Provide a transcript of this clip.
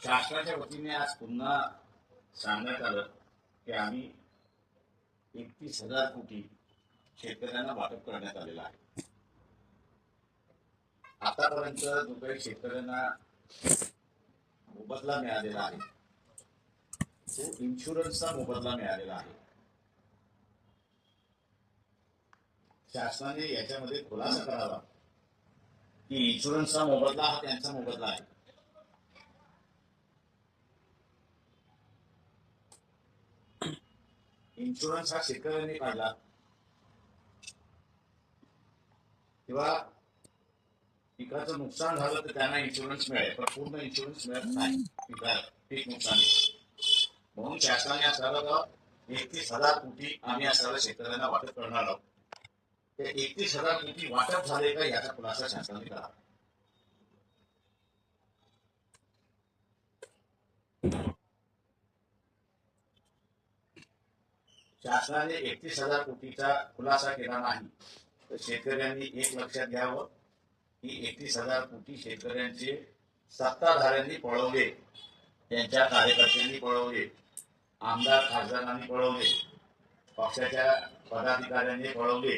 शासनाच्या वतीने आज पुन्हा सांगण्यात आलं की आम्ही 31,000 कोटी शेतकऱ्यांना वाटप करण्यात आलेला आहे. आतापर्यंत जो काही शेतकऱ्यांना मोबदला मिळालेला आहे तो इन्शुरन्सचा मोबदला मिळालेला आहे. शासनाने याच्यामध्ये खुलासा करावा की इन्शुरन्सचा मोबदला हा त्यांचा मोबदला आहे. इन्शुरन्स हा शेतकऱ्यांनी काढला किंवा पिकाचं नुकसान झालं तर त्यांना इन्शुरन्स मिळेल, पण पूर्ण इन्शुरन्स मिळत नाही पीक नुकसानी. म्हणून शासनाने असं 31,000 कोटी आम्ही असणाऱ्या शेतकऱ्यांना वाटप करणार आहोत. ते 31,000 कोटी वाटप झाले का याचा खुलासा शासनाने करा. शासनाने 31,000 कोटीचा खुलासा केला नाही तर शेतकऱ्यांनी एक लक्षात घ्यावं की 31,000 कोटी शेतकऱ्यांचे सत्ताधाऱ्यांनी पळवले, त्यांच्या कार्यकर्त्यांनी पळवले, आमदार खासदारांनी पळवले, पक्षाच्या पदाधिकाऱ्यांनी पळवले.